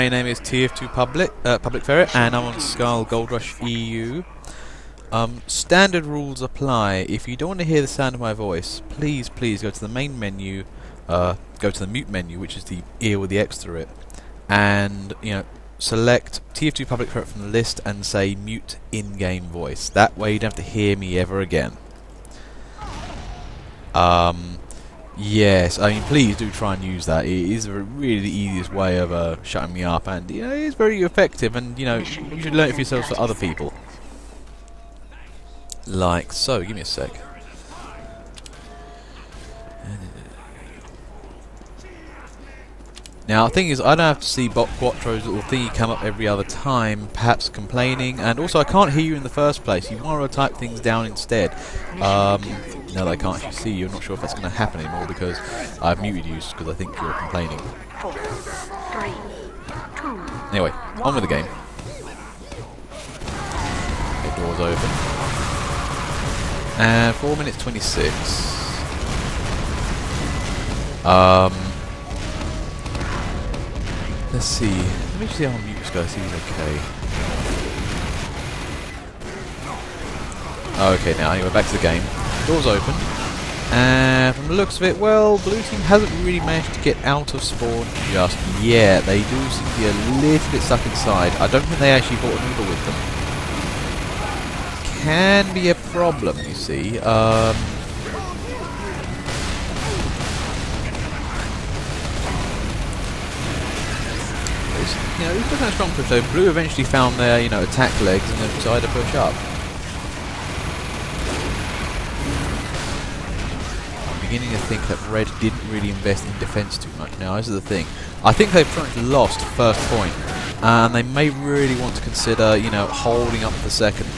my name is TF2 Public Ferret, and I'm on Skull Goldrush EU. Standard rules apply. If you don't want to hear the sound of my voice, please go to the main menu, go to the mute menu, which is the ear with the X through it, and select TF2 Public Ferret from the list and say mute in-game voice. That way you don't have to hear me ever again. Yes, I mean, please do try and use that. It is really the easiest way of shutting me up, and it is very effective. And you should learn it for yourselves for other people. Like so. Give me a sec. Now, the thing is, I don't have to see Bot Quattro's little thingy come up every other time, perhaps complaining, and also I can't hear you in the first place. You want to type things down instead. Now that I can't actually see you, I'm not sure if that's going to happen anymore because I've muted you because I think you're complaining. 4, 3, 2, anyway, on with the game. Okay, doors open. And 4 minutes 26. Let's see. Let me see how mute this guy. See if he's okay. Okay, now anyway, back to the game. Doors open. And from the looks of it, well, blue team hasn't really managed to get out of spawn just yet. They do seem to be a little bit stuck inside. I don't think they actually brought an Uber with them. Can be a problem, you see. It was kind of strong push though. Blue eventually found their, attack legs and then decided to push up. I'm beginning to think that Red didn't really invest in defense too much. Now, this is the thing. I think they've pretty much lost first point, and they may really want to consider, holding up for second.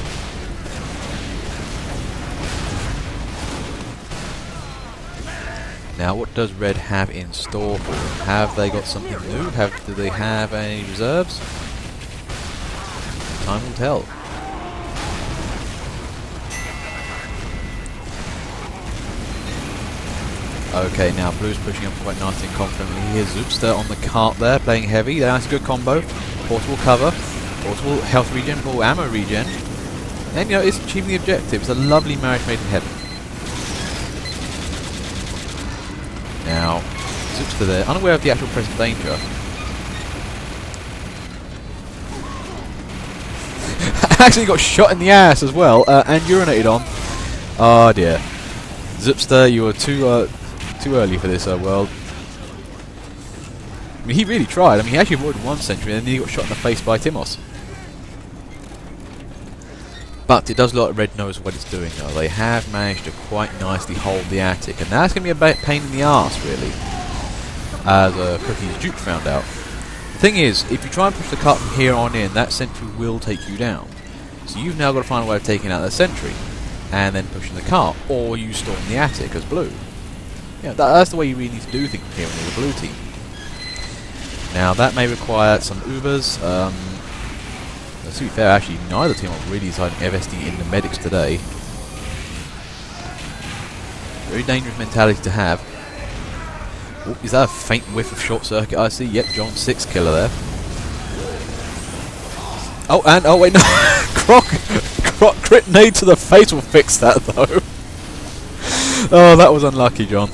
Now, what does Red have in store for them? Have they got something new? Do they have any reserves? Time will tell. Okay, now Blue's pushing up quite nicely and confidently. Here's Zoopster on the cart there, playing heavy. That's a good combo. Portable cover, portable health regen, portable ammo regen. And, it's achieving the objective. It's a lovely marriage made in heaven. Now, Zoopster there, unaware of the actual present danger. Actually got shot in the ass as well, and urinated on. Oh dear. Zoopster, you were too early for this world. I mean, he really tried. I mean, he actually avoided one sentry and then he got shot in the face by Timos. But it does look like Red knows what it's doing though. They have managed to quite nicely hold the attic, and that's going to be a pain in the arse, really. As Cookie's Duke found out. The thing is, if you try and push the cart from here on in, that sentry will take you down. So you've now got to find a way of taking out that sentry, and then pushing the cart, or you storm the attic as Blue. That's the way you really need to do things here when you're the Blue team. Now that may require some Ubers. To be fair, actually, neither team are really deciding investing in the medics today. Very dangerous mentality to have. Oh, is that a faint whiff of short circuit? I see. Yep, John 6 killer there. Oh wait, no, Croc crit nade to the face will fix that though. Oh, that was unlucky, John.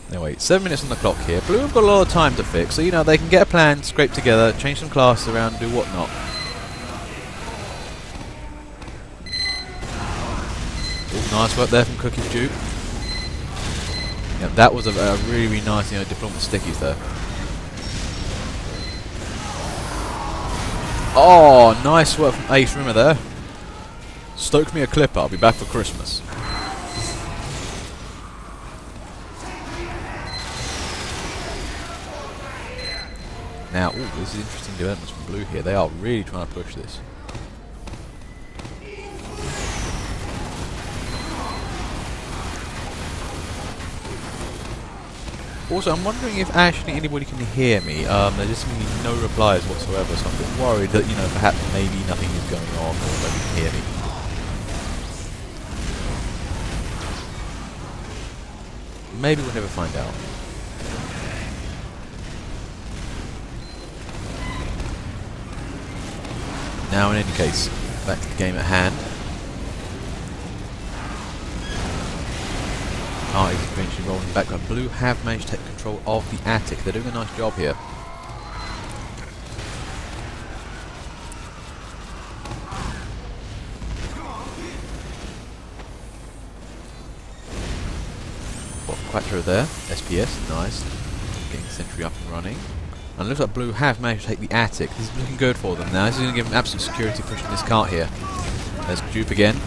Anyway, 7 minutes on the clock here. Blue have got a lot of time to fix, so they can get a plan, scrape together, change some classes around, do whatnot. Oh, nice work there from Cookie's Duke. Yeah, that was a really, really nice, deployment stickies there. Oh, nice work from Ace Rimmer there. Stoke me a clip, I'll be back for Christmas. Now, this is interesting developments from Blue here. They are really trying to push this. Also, I'm wondering if actually anybody can hear me. There just seem to be no replies whatsoever, so I'm a bit worried that, perhaps maybe nothing is going on or nobody can hear me. Maybe we'll never find out. Now, in any case, back to the game at hand. Is eventually rolling back, but Blue have managed to take control of the attic. They're doing a nice job here. Quattro there, SPS, nice. Getting sentry up and running. And it looks like Blue have managed to take the attic. This is looking good for them now. This is going to give them absolute security pushing this cart here. There's Dupe again.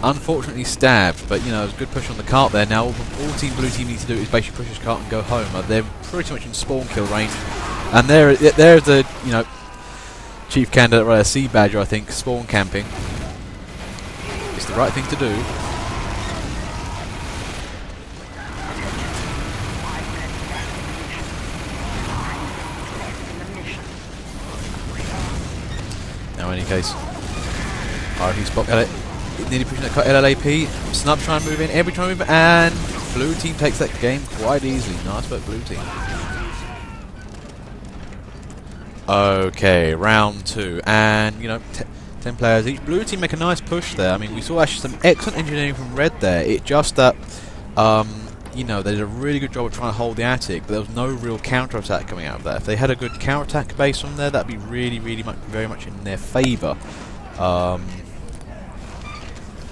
Unfortunately stabbed, but you know, it was a good push on the cart there. Now all Blue Team needs to do is basically push this cart and go home. They're pretty much in spawn kill range. And there's the, you know, chief candidate right there, Sea Badger, I think, spawn camping. It's the right thing to do. Now, in any case, RP spot at it. Nearly pushing that cut LLAP. Snub trying to move in, every trying to move in, and Blue Team takes that game quite easily. Nice work, Blue Team. Okay, round 2, and you know, 10 players each. Blue Team make a nice push there. I mean, we saw actually some excellent engineering from Red there. It just that, you know, they did a really good job of trying to hold the attic, but there was no real counter-attack coming out of that. If they had a good counter-attack base from there, that'd be really, very much in their favour.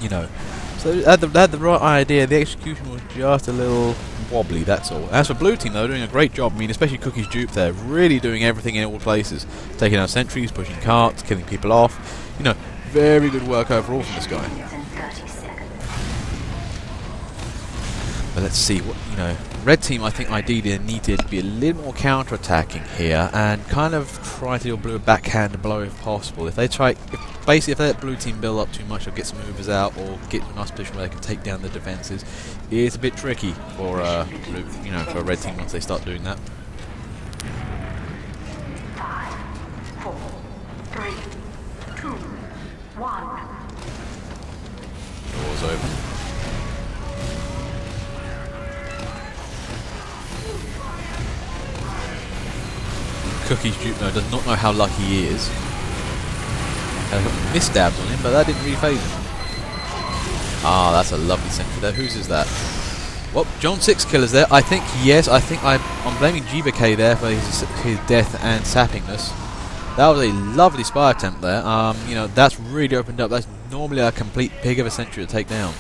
You know, so they had the right idea. The execution was just a little wobbly, that's all. As for Blue Team, they're doing a great job. I mean, especially Cookie's Dupe there, really doing everything in all places. Taking out sentries, pushing carts, killing people off. You know, very good work overall from this guy. But let's see what, you know, Red Team I think ideally needed to be a little more counter-attacking here and kind of try to deal Blue a backhand blow if possible. If they try, basically if they let Blue Team build up too much or get some movers out or get to a nice position where they can take down the defences, it's a bit tricky for Blue, you know, for Red Team once they start doing that. 5, 4, 3, 2, 1. Doors open. Cookie's Dupe does not know how lucky he is. Missed stabs on him, but that didn't really phase him. Ah, that's a lovely sentry there. Whose is that? Well, John 6 Killer's there. I think, yes, I'm blaming GBK there for his death and sappingness. That was a lovely spy attempt there. You know, that's really opened up. That's normally a complete pig of a sentry to take down.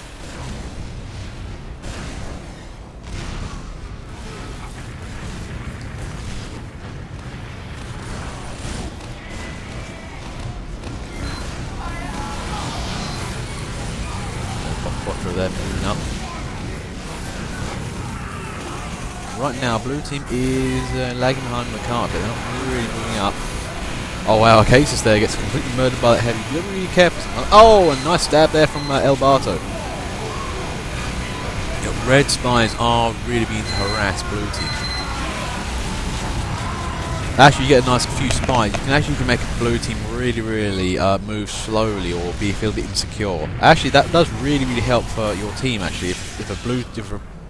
There moving up. Right now, Blue Team is lagging behind the carpet. They're not really moving up. Oh wow, Casus there gets completely murdered by that heavy. You gotta be really careful. Oh, a nice stab there from El Barto. You know, Red Spies are really being harassed Blue Team. Actually, you get a nice few spies. You can make a Blue Team really move slowly or feel a bit insecure. Actually, that does really help for your team. Actually, if a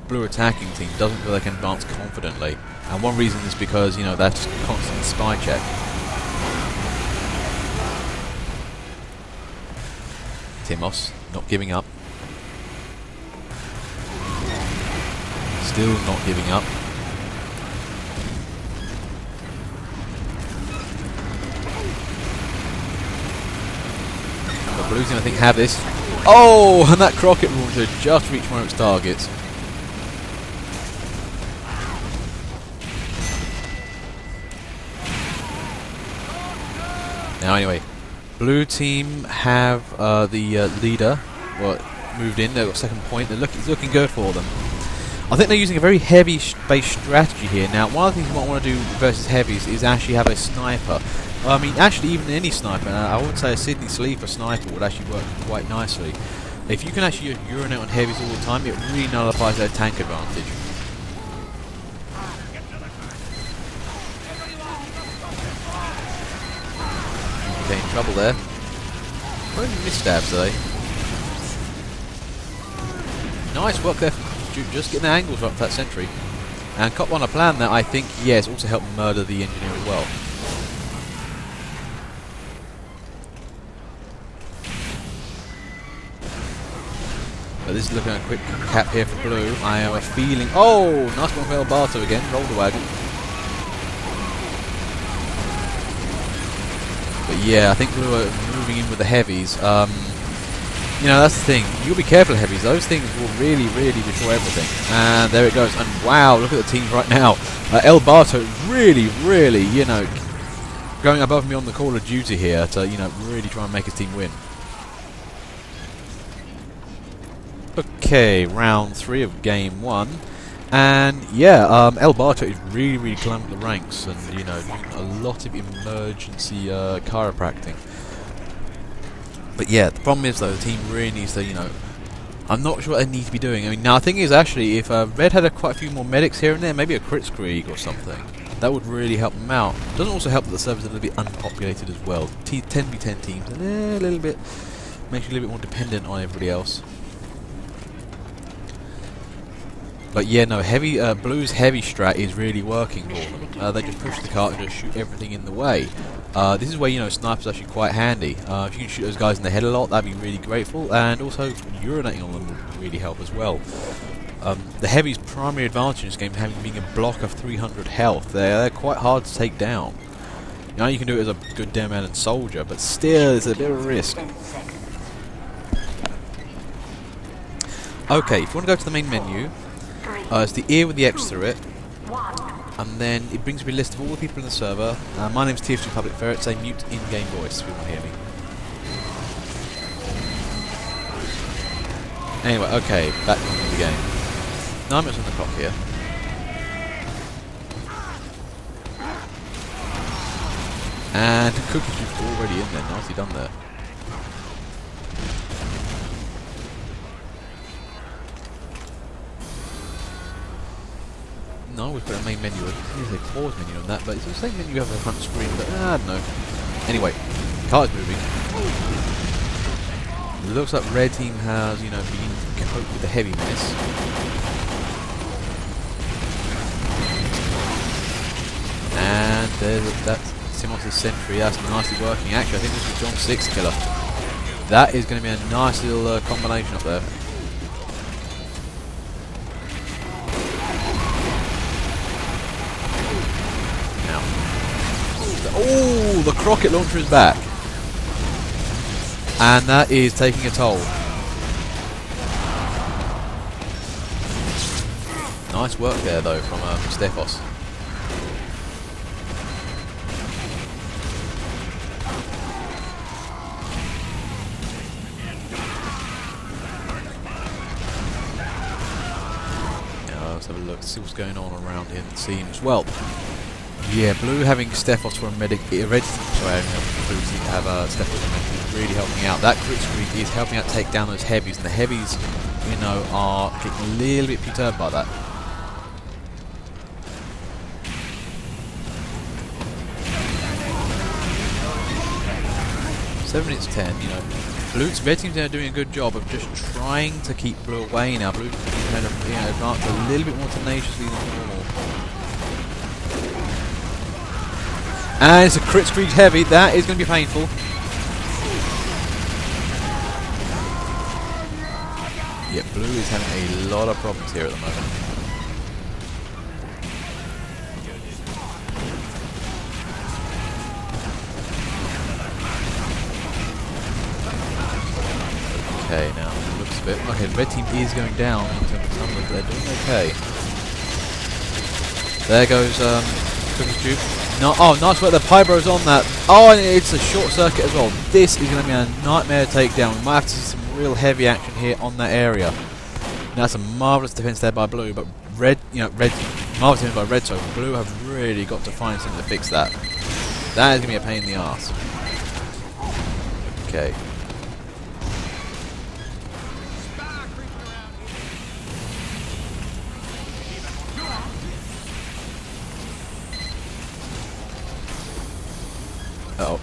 blue attacking team doesn't feel they can advance confidently, and one reason is because you know that's constant spy check. Timos not giving up. Still not giving up. Blue Team, I think, have this. Oh, and that Crockett launcher just reached one of its targets. Now, anyway, Blue Team have the leader moved in. They've got second point. It's looking good for them. I think they're using a very heavy base strategy here. Now, one of the things you might want to do versus heavies is actually have a sniper. I mean, actually, even any sniper, I would say a Sydney Sleeper sniper would actually work quite nicely. If you can actually urinate on heavies all the time, it really nullifies their tank advantage. Okay, in trouble there. What are missed stabs, are they? Nice work there. Duke just getting the angles right for that sentry. And Cop on a plan that I think, yes, also helped murder the engineer as well. But this is looking at a quick cap here for Blue. I have a feeling... Oh! Nice one for El Barto again. Roll the wagon. But yeah, I think Blue are moving in with the heavies. You know, that's the thing. You'll be careful of heavies. Those things will really, really destroy everything. And there it goes. And wow, look at the teams right now. El Barto really, really, you know, going above me on the Call of Duty here to, you know, really try and make his team win. Okay, round 3 of game 1. And yeah, El Barto is really, really climbing the ranks and, you know, doing a lot of emergency chiropractic. But yeah, the problem is though, the team really needs to, you know, I'm not sure what they need to be doing. I mean, now the thing is actually, if Red had quite a few more medics here and there, maybe a crit screeg or something, that would really help them out. It doesn't also help that the server's a little bit unpopulated as well. 10v10 teams, and a little bit, makes you a little bit more dependent on everybody else. But yeah, no, heavy Blue's heavy strat is really working for them. They just push the cart and just shoot everything in the way. This is where, you know, snipers are actually quite handy. If you can shoot those guys in the head a lot, that'd be really grateful. And also, urinating on them would really help as well. The heavy's primary advantage in this game is having being a block of 300 health. They're quite hard to take down. You know, you can do it as a good damn man and soldier, but still, it's a bit of a risk. Okay, if you want to go to the main menu, it's the ear with the X through it, and then it brings me a list of all the people in the server. My name's TF2 Public Ferret, say mute in-game voice if you want to hear me. Anyway, okay, back to the game. 9 minutes on the clock here. And Cookie's just already in there, nicely done there. No, we've got a main menu. I think there's a pause menu on that, but it's the same menu you have on the front screen, but I don't know. Anyway, car's moving. It looks like red team has, you know, been to cope with the heavy menace. And there's that Simon's sentry. That's nicely working. Actually, I think this is John 6 killer. That is going to be a nice little combination up there. Oh, the rocket launcher is back. And that is taking a toll. Nice work there, though, from Stefos. Now, let's have a look, see what's going on around here. It seems, well, yeah, Blue having Stefos for a medic, Red, sorry, Blue team to have Stefos for a medic is really helping out. That crit screen is helping out take down those heavies, and the heavies, you know, are getting a little bit perturbed by that. Seven minutes 10, you know. Red team's now doing a good job of just trying to keep Blue away now. Blue kind of, you know, advanced a little bit more tenaciously than normal. And it's a crit screech heavy. That is going to be painful. Yeah, Blue is having a lot of problems here at the moment. Okay, now it looks a bit. Okay, the red team is going down in terms of numbers, but they're doing okay. There goes Cookie Tube. No, oh, nice work. The Pybro's on that. Oh, and it's a short circuit as well. This is going to be a nightmare takedown. We might have to see some real heavy action here on that area. Now, that's a marvellous defense there by Blue, but Red, you know, marvellous defense by Red, so Blue have really got to find something to fix that. That is going to be a pain in the arse. Okay. Uh oh.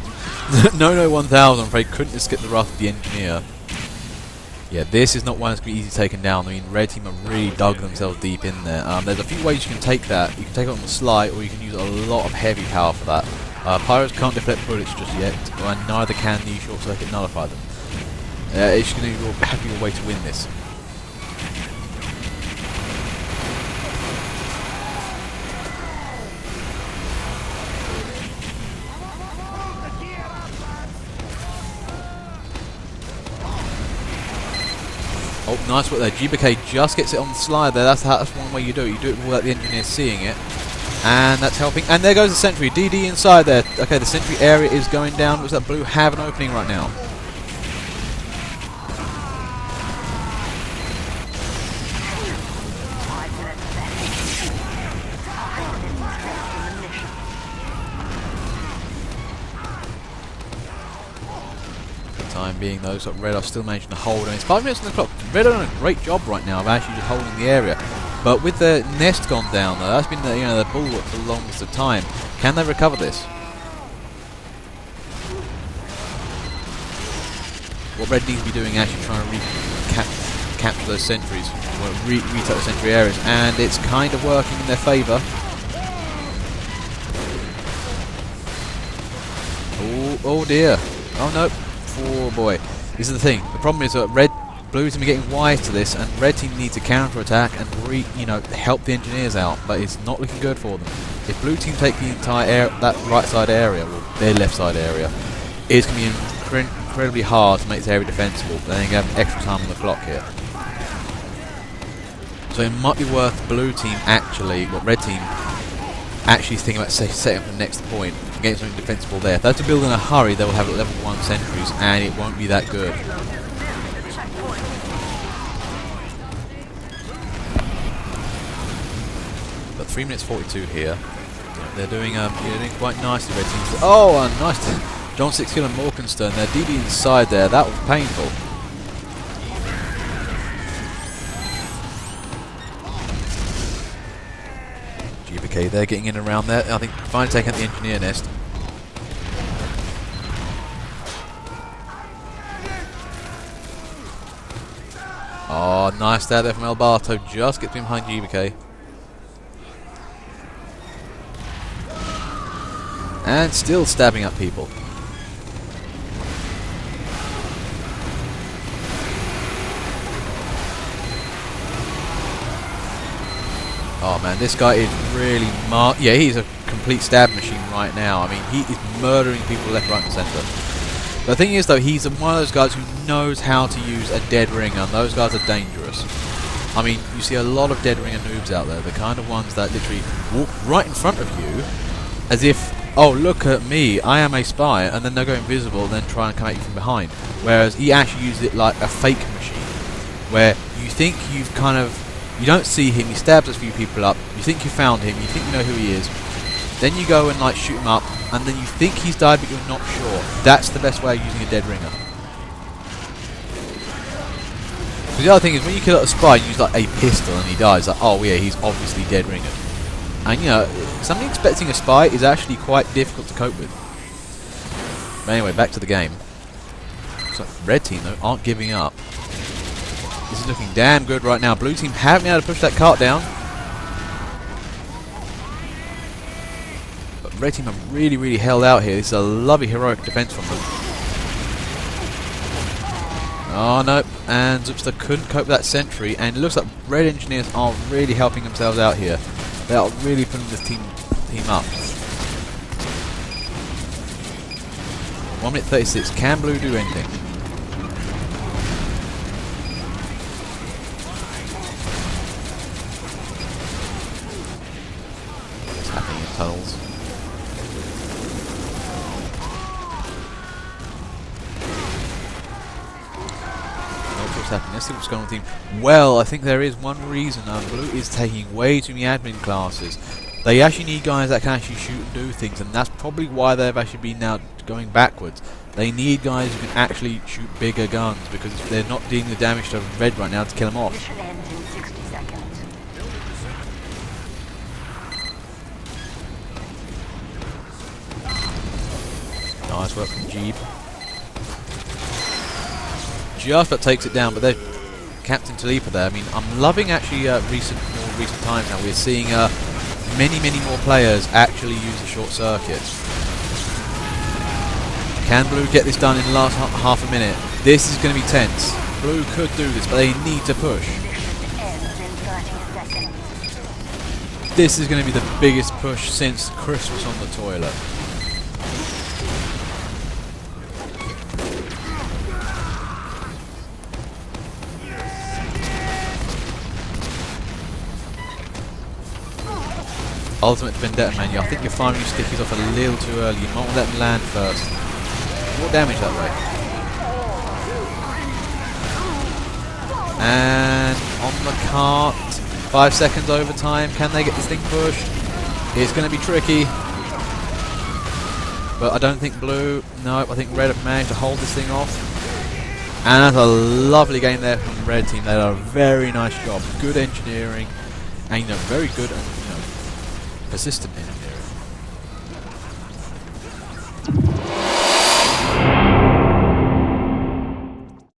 No 1000, I'm afraid, couldn't escape the wrath of the engineer. Yeah, this is not one that's going to be easily taken down. I mean, red team have really dug themselves deep in there. There's a few ways you can take that. You can take it on the slide, or you can use a lot of heavy power for that. Pyros can't deflect bullets just yet, and neither can the short circuit nullify them. It's just going to have your way to win this. Oh, nice work there. GBK just gets it on the slide there. That's one way you do it. You do it without the engineer seeing it. And that's helping. And there goes the sentry. DD inside there. Okay, the sentry area is going down. Looks like blue have an opening right now. Time being, those of red are still managing to hold, and it's 5 minutes on the clock. Red are doing a great job right now of actually just holding the area, but with the nest gone down, though, that's been the bulwark for the longest of time. Can they recover this? What red needs to be doing is actually trying to capture those sentries, or retake the sentry areas, and it's kind of working in their favour. Oh dear! Oh no! Oh boy, this is the thing. The problem is that blue team are getting wise to this, and red team needs to counter attack and help the engineers out. But it's not looking good for them. If blue team take the entire that right side area, or their left side area, it's going to be incredibly hard to make this area defensible. Then you have extra time on the clock here. So it might be worth red team actually thinking about setting up the next point and getting something defensible there. If they have to build in a hurry, they will have level 1 sentries, and it won't be that good. But 3 minutes 42 here. They're doing quite nicely, red teams. Oh, nice. John 6 kill and Morkenstern. Their DD inside there. That was painful. GBK, they're getting in around there. I think finally taking out the engineer nest. Oh, nice stab there from Alberto. Just gets behind GBK. And still stabbing up people. Oh man, this guy is really yeah, he's a complete stab machine right now. I mean, he is murdering people left, right and centre. The thing is though, he's one of those guys who knows how to use a dead ringer, and those guys are dangerous. I mean, you see a lot of dead ringer noobs out there, the kind of ones that literally walk right in front of you as if, oh look at me, I am a spy, and then they'll go invisible and then try and come at you from behind. Whereas he actually uses it like a fake machine, where you think you don't see him, he stabs a few people up, you think you found him, you think you know who he is, then you go and shoot him up, and then you think he's died but you're not sure. That's the best way of using a dead ringer. Because the other thing is, when you kill a spy and use like a pistol and he dies, like, oh yeah, he's obviously dead ringered. And somebody expecting a spy is actually quite difficult to cope with. But anyway, back to the game. So red team though aren't giving up. This is looking damn good right now. Blue team haven't been able to push that cart down. But red team have really, really held out here. This is a lovely heroic defense from them. Oh no, and Zoopster couldn't cope with that sentry, and it looks like red engineers are really helping themselves out here. They are really putting this team up. 1 minute 36. Can blue do anything? What's happening in tunnels? What's happening? Let's see what's going on with the team. Well, I think there is one reason. Blue is taking way too many admin classes. They actually need guys that can actually shoot and do things, and that's probably why they've actually been now going backwards. They need guys who can actually shoot bigger guns, because they're not dealing the damage to red right now to kill them off. Mission ends in 60 seconds. Nice work from Jeep. just about takes it down, but they're Captain Talipa there. I mean, I'm loving actually more recent times now. We're seeing many more players actually use the short circuit. Can Blue get this done in the last half a minute? This is going to be tense. Blue could do this, but they need to push. Ends in 30 seconds. This is going to be the biggest push since Chris was on the toilet. Ultimate Vendetta menu. I think you're firing your stickies off a little too early. You might want to let them land first. More damage that way. And on the cart. 5 seconds overtime. Can they get this thing pushed? It's going to be tricky. But I don't think Blue. No, I think Red have managed to hold this thing off. And that's a lovely game there from the Red team. They did a very nice job. Good engineering. And very good and persistent engineering.